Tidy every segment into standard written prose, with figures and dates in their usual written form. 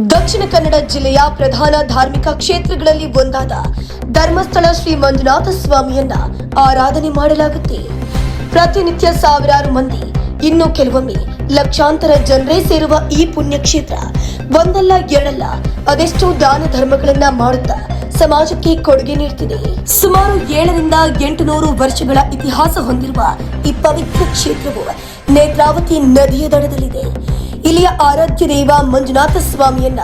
ದಕ್ಷಿಣ ಕನ್ನಡ ಜಿಲ್ಲೆಯ ಪ್ರಧಾನ ಧಾರ್ಮಿಕ ಕ್ಷೇತ್ರಗಳಲ್ಲಿ ಒಂದಾದ ಧರ್ಮಸ್ಥಳ ಶ್ರೀ ಮಂಜುನಾಥ ಸ್ವಾಮಿಯನ್ನ ಆರಾಧನೆ ಮಾಡಲಾಗುತ್ತೆ. ಪ್ರತಿನಿತ್ಯ ಸಾವಿರಾರು ಮಂದಿ, ಇನ್ನು ಕೆಲವೊಮ್ಮೆ ಲಕ್ಷಾಂತರ ಜನರೇ ಸೇರುವ ಈ ಪುಣ್ಯಕ್ಷೇತ್ರ ಒಂದಲ್ಲ ಎರಡಲ್ಲ ಅದೆಷ್ಟೋ ದಾನ ಧರ್ಮಗಳನ್ನ ಮಾಡುತ್ತಾ ಸಮಾಜಕ್ಕೆ ಕೊಡುಗೆ ನೀಡುತ್ತಿದೆ. ಸುಮಾರು 700ರಿಂದ 800 ವರ್ಷಗಳ ಇತಿಹಾಸ ಹೊಂದಿರುವ ಈ ಪವಿತ್ರ ಕ್ಷೇತ್ರವು ನೇತ್ರಾವತಿ ನದಿಯ ದಡದಲ್ಲಿದೆ. ಇಲ್ಲಿಯ ಆರಾಧ್ಯ ದೇವ ಮಂಜುನಾಥ ಸ್ವಾಮಿಯನ್ನ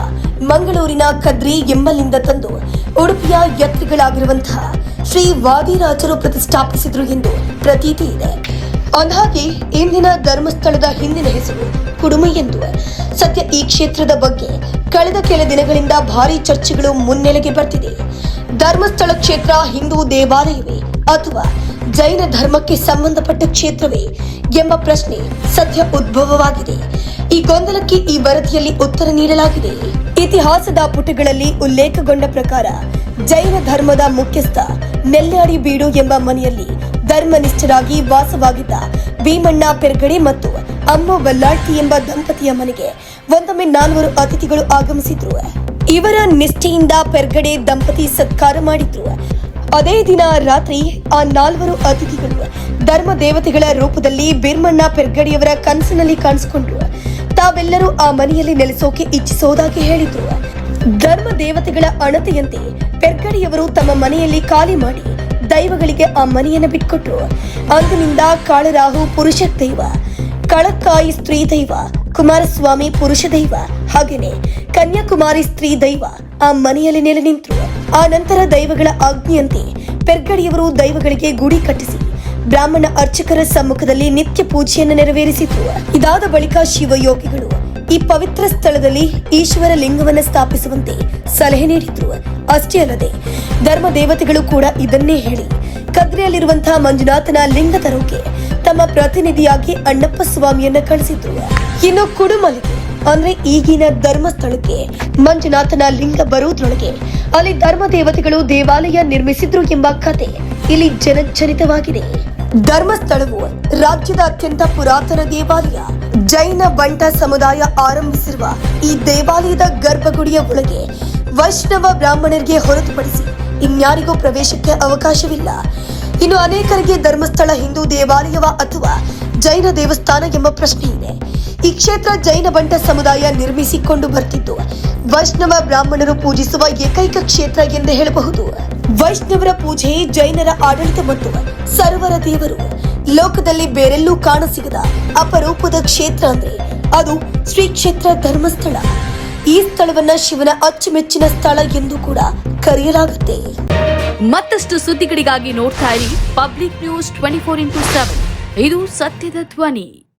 ಮಂಗಳೂರಿನ ಕದ್ರಿ ಎಂಬಲ್ಲಿಂದ ತಂದು ಉಡುಪಿಯ ಯತ್ರಿಗಳಾಗಿರುವಂತಹ ಶ್ರೀ ವಾದಿರಾಜರು ಪ್ರತಿಷ್ಠಾಪಿಸಿದ್ರು ಎಂದು ಪ್ರತೀತಿ ಇದೆ. ಅಂದಹಾಗೆ ಇಂದಿನ ಧರ್ಮಸ್ಥಳದ ಹಿಂದಿನ ಹೆಸರು ಕುಡುಮೆ ಎಂದು. ಸದ್ಯ ಈ ಕ್ಷೇತ್ರದ ಬಗ್ಗೆ ಕಳೆದ ಕೆಲ ದಿನಗಳಿಂದ ಭಾರಿ ಚರ್ಚೆಗಳು ಮುನ್ನೆಲೆಗೆ ಬರ್ತಿದೆ. ಧರ್ಮಸ್ಥಳ ಕ್ಷೇತ್ರ ಹಿಂದೂ ದೇವಾಲಯವೇ ಅಥವಾ ಜೈನ ಧರ್ಮಕ್ಕೆ ಸಂಬಂಧಪಟ್ಟ ಕ್ಷೇತ್ರವೇ ಎಂಬ ಪ್ರಶ್ನೆ ಸದ್ಯ ಉದ್ಭವವಾಗಿದೆ. ಈ ಗೊಂದಲಕ್ಕೆ ಈ ವರದಿಯಲ್ಲಿ ಉತ್ತರ ನೀಡಲಾಗಿದೆ. ಇತಿಹಾಸದ ಪುಟಗಳಲ್ಲಿ ಉಲ್ಲೇಖಗೊಂಡ ಪ್ರಕಾರ ಜೈನ ಧರ್ಮದ ಮುಖ್ಯಸ್ಥ ನೆಲ್ಯಾಡಿ ಬೀಡು ಎಂಬ ಮನೆಯಲ್ಲಿ ಧರ್ಮನಿಷ್ಠರಾಗಿ ವಾಸವಾಗಿದ್ದ ಭೀಮಣ್ಣ ಪೆರ್ಗಡೆ ಮತ್ತು ಅಮ್ಮ ಬಲ್ಲಾಳ್ತಿ ಎಂಬ ದಂಪತಿಯ ಮನೆಗೆ ಒಂದೊಮ್ಮೆ 4 ಅತಿಥಿಗಳು ಆಗಮಿಸಿದ್ರು. ಇವರ ನಿಷ್ಠೆಯಿಂದ ಪೆರ್ಗಡೆ ದಂಪತಿ ಸತ್ಕಾರ ಮಾಡಿದ್ರು. ಅದೇ ದಿನ ರಾತ್ರಿ ಆ 4 ಅತಿಥಿಗಳು ಧರ್ಮ ದೇವತೆಗಳ ರೂಪದಲ್ಲಿ ಭೀಮಣ್ಣ ಪೆರ್ಗಡೆಯವರ ಕನಸಿನಲ್ಲಿ ಕಾಣಿಸಿಕೊಂಡ್ರು. ತಾವೆಲ್ಲರೂ ಆ ಮನೆಯಲ್ಲಿ ನೆಲೆಸೋಕೆ ಇಚ್ಛಿಸೋದಾಗಿ ಹೇಳಿದ್ರು. ಧರ್ಮ ದೇವತೆಗಳ ಅಣತೆಯಂತೆ ಪೆರ್ಗಡೆಯವರು ತಮ್ಮ ಮನೆಯಲ್ಲಿ ಖಾಲಿ ಮಾಡಿ ದೈವಗಳಿಗೆ ಆ ಮನೆಯನ್ನು ಬಿಟ್ಕೊಟ್ರು. ಅಂದಿನಿಂದ ಕಾಳರಾಹು ಪುರುಷ ದೈವ, ಕಳಕ್ಕಾಯಿ ಸ್ತ್ರೀ ದೈವ, ಕುಮಾರಸ್ವಾಮಿ ಪುರುಷ ದೈವ, ಹಾಗೇನೆ ಕನ್ಯಾಕುಮಾರಿ ಸ್ತ್ರೀ ದೈವ ಆ ಮನೆಯಲ್ಲಿ ನೆಲೆ ನಿಂತರು. ಆ ನಂತರ ದೈವಗಳ ಆಜ್ಞೆಯಂತೆ ಪೆರ್ಗಡೆಯವರು ದೈವಗಳಿಗೆ ಗುಡಿ ಕಟ್ಟಿಸಿ ಬ್ರಾಹ್ಮಣ ಅರ್ಚಕರ ಸಮ್ಮುಖದಲ್ಲಿ ನಿತ್ಯ ಪೂಜೆಯನ್ನು ನೆರವೇರಿಸಿದ್ರು. ಇದಾದ ಬಳಿಕ ಶಿವಯೋಗಿಗಳು ಈ ಪವಿತ್ರ ಸ್ಥಳದಲ್ಲಿ ಈಶ್ವರ ಲಿಂಗವನ್ನು ಸ್ಥಾಪಿಸುವಂತೆ ಸಲಹೆ ನೀಡಿದ್ರು. ಅಷ್ಟೇ ಅಲ್ಲದೆ ಧರ್ಮ ದೇವತೆಗಳು ಕೂಡ ಇದನ್ನೇ ಹೇಳಿ ಕದ್ರಿಯಲ್ಲಿರುವಂತಹ ಮಂಜುನಾಥನ ಲಿಂಗ ತರೋಕೆ ತಮ್ಮ ಪ್ರತಿನಿಧಿಯಾಗಿ ಅಣ್ಣಪ್ಪ ಸ್ವಾಮಿಯನ್ನ ಕಳಿಸಿದ್ರು. ಇನ್ನು ಕುಡುಮಲಿಗೆ ಅಂದ್ರೆ ಈಗಿನ ಧರ್ಮಸ್ಥಳಕ್ಕೆ ಮಂಜುನಾಥನ ಲಿಂಗ ಬರುವುದರೊಳಗೆ ಅಲ್ಲಿ ಧರ್ಮ ದೇವತೆಗಳು ದೇವಾಲಯ ನಿರ್ಮಿಸಿದ್ರು ಎಂಬ ಕತೆ ಇಲ್ಲಿ ಜನಜನಿತವಾಗಿದೆ. ಧರ್ಮಸ್ಥಳವು ರಾಜ್ಯದ ಅತ್ಯಂತ ಪುರಾತನ ದೇವಾಲಯ. ಜೈನ ಬಂಟ ಸಮುದಾಯ ಆರಂಭಿಸಿರುವ ಈ ದೇವಾಲಯದ ಗರ್ಭಗುಡಿಯ ಒಳಗೆ ವೈಷ್ಣವ ಬ್ರಾಹ್ಮಣರಿಗೆ ಹೊರತುಪಡಿಸಿ ಇನ್ಯಾರಿಗೂ ಪ್ರವೇಶಕ್ಕೆ ಅವಕಾಶವಿಲ್ಲ. ಇನ್ನು ಅನೇಕರಿಗೆ ಧರ್ಮಸ್ಥಳ ಹಿಂದೂ ದೇವಾಲಯವ ಅಥವಾ ಜೈನ ದೇವಸ್ಥಾನ ಎಂಬ ಪ್ರಶ್ನೆ ಇದೆ. ಈ ಕ್ಷೇತ್ರ ಜೈನ ಬಂಟ ಸಮುದಾಯ ನಿರ್ಮಿಸಿಕೊಂಡು ಬರ್ತಿದ್ದು ವೈಷ್ಣವ ಬ್ರಾಹ್ಮಣರು ಪೂಜಿಸುವ ಏಕೈಕ ಕ್ಷೇತ್ರ ಎಂದೇ ಹೇಳಬಹುದು. ವೈಷ್ಣವರ ಪೂಜೆ ಜೈನರ ಆಡಳಿತ ಮತ್ತು ಸರ್ವರ ದೇವರು. ಲೋಕದಲ್ಲಿ ಬೇರೆಲ್ಲೂ ಕಾಣಸಿಗದ ಅಪರೂಪದ ಕ್ಷೇತ್ರ ಅಂದ್ರೆ ಅದು ಶ್ರೀ ಕ್ಷೇತ್ರ ಧರ್ಮಸ್ಥಳ. ಈ ಸ್ಥಳವನ್ನ ಶಿವನ ಅಚ್ಚುಮೆಚ್ಚಿನ ಸ್ಥಳ ಎಂದು ಕೂಡ ಕರೆಯಲಾಗುತ್ತೆ. ಮತ್ತಷ್ಟು ಸುದ್ದಿಗಳಿಗಾಗಿ ನೋಡ್ತಾ ಇರಿ ಪಬ್ಲಿಕ್ ನ್ಯೂಸ್ 24x7. ಇದು ಸತ್ಯದ ಧ್ವನಿ.